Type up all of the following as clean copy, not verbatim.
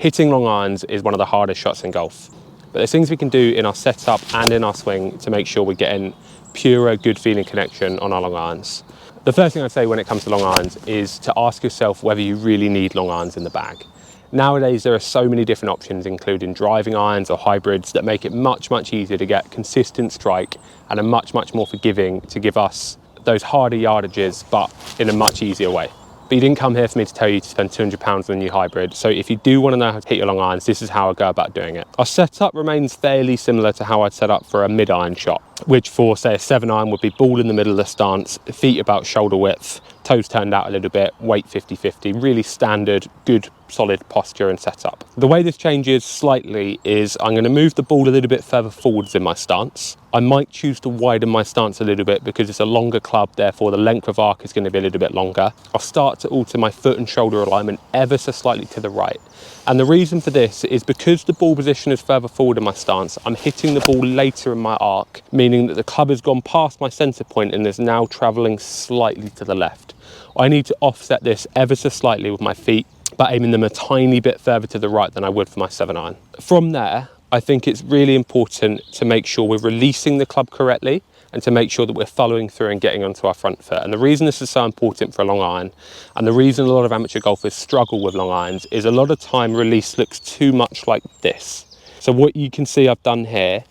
Hitting long irons is one of the hardest shots in golf, but there's things we can do in our setup and in our swing to make sure we're getting purer, good feeling connection on our long irons. The first thing I'd say when it comes to long irons is to ask yourself whether you really need long irons in the bag. Nowadays, there are so many different options, including driving irons or hybrids, that make it much easier to get consistent strike and are much more forgiving to give us those harder yardages, but in a much easier way. But you didn't come here for me to tell you to spend £200 on a new hybrid. So if you do want to know how to hit your long irons, this is how I go about doing it. Our setup remains fairly similar to how I'd set up for a mid-iron shot, which for say a 7-iron would be ball in the middle of the stance, feet about shoulder width, toes turned out a little bit, weight 50-50, really standard, good, solid posture and setup. The way this changes slightly is I'm going to move the ball a little bit further forwards in my stance. I might choose to widen my stance a little bit because it's a longer club, therefore the length of arc is going to be a little bit longer. I'll start to alter my foot and shoulder alignment ever so slightly to the right. And the reason for this is because the ball position is further forward in my stance, I'm hitting the ball later in my arc, meaning that the club has gone past my centre point and is now travelling slightly to the left. I need to offset this ever so slightly with my feet, but aiming them a tiny bit further to the right than I would for my 7-iron. From there, I think it's really important to make sure we're releasing the club correctly and to make sure that we're following through and getting onto our front foot. And the reason this is so important for a long iron, and the reason a lot of amateur golfers struggle with long irons, is a lot of time release looks too much like this. So what you can see I've done here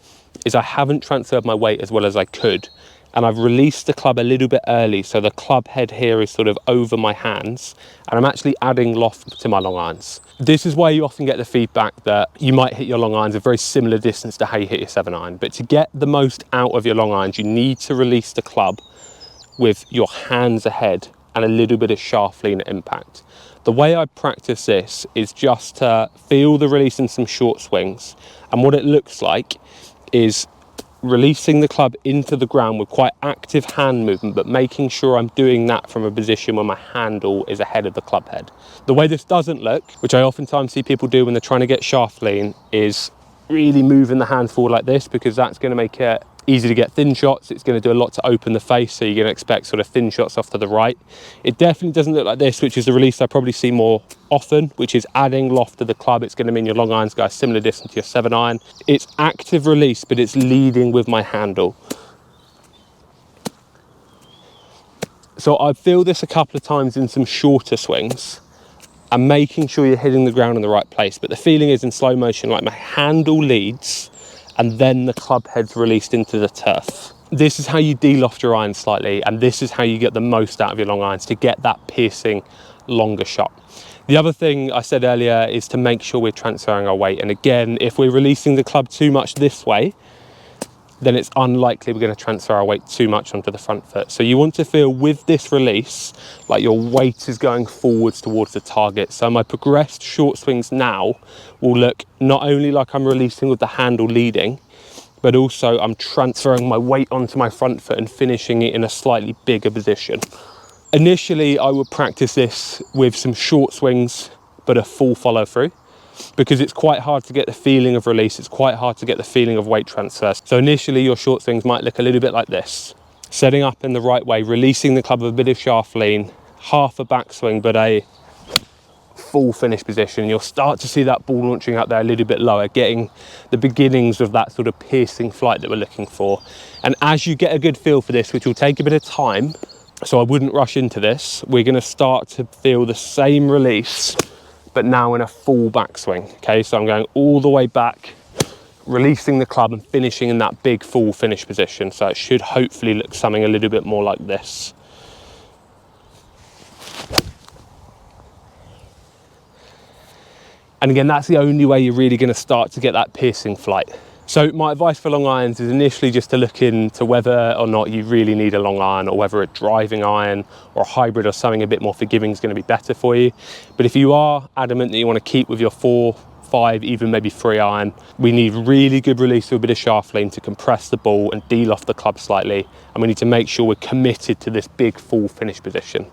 is I haven't transferred my weight as well as I could, and I've released the club a little bit early, so the club head here is sort of over my hands, and I'm actually adding loft to my long irons. This is why you often get the feedback that you might hit your long irons a very similar distance to how you hit your 7-iron, but to get the most out of your long irons, you need to release the club with your hands ahead and a little bit of shaft lean at impact. The way I practice this is just to feel the release in some short swings, and what it looks like is releasing the club into the ground with quite active hand movement, but making sure I'm doing that from a position where my handle is ahead of the club head. The way this doesn't look, which I oftentimes see people do when they're trying to get shaft lean, is really moving the hands forward like this, because that's going to make it easy to get thin shots. It's going to do a lot to open the face, so you're going to expect sort of thin shots off to the right. It definitely doesn't look like this, which is the release I probably see more often, which is adding loft to the club. It's going to mean your long irons go a similar distance to your 7-iron. It's active release, but it's leading with my handle. So I feel this a couple of times in some shorter swings and making sure you're hitting the ground in the right place. But the feeling is in slow motion, like my handle leads and then the club head's released into the turf. This is how you de-loft your irons slightly, and this is how you get the most out of your long irons to get that piercing, longer shot. The other thing I said earlier is to make sure we're transferring our weight. And again, if we're releasing the club too much this way, then it's unlikely we're going to transfer our weight too much onto the front foot. So you want to feel with this release like your weight is going forwards towards the target. So my progressed short swings now will look not only like I'm releasing with the handle leading, but also I'm transferring my weight onto my front foot and finishing it in a slightly bigger position. Initially, I would practice this with some short swings, but a full follow through, because it's quite hard to get the feeling of release. It's quite hard to get the feeling of weight transfer. So initially your short swings might look a little bit like this. Setting up in the right way, releasing the club with a bit of shaft lean, half a backswing, but a full finish position. You'll start to see that ball launching out there a little bit lower, getting the beginnings of that sort of piercing flight that we're looking for. And as you get a good feel for this, which will take a bit of time, so I wouldn't rush into this, we're gonna start to feel the same release, but now in a full backswing. Okay, so I'm going all the way back, releasing the club and finishing in that big full finish position. So it should hopefully look something a little bit more like this. And again, that's the only way you're really going to start to get that piercing flight. So my advice for long irons is initially just to look into whether or not you really need a long iron, or whether a driving iron or a hybrid or something a bit more forgiving is going to be better for you. But if you are adamant that you want to keep with your 4, 5, even maybe 3-iron, we need really good release with a bit of shaft lean to compress the ball and de-loft the club slightly. And we need to make sure we're committed to this big full finish position.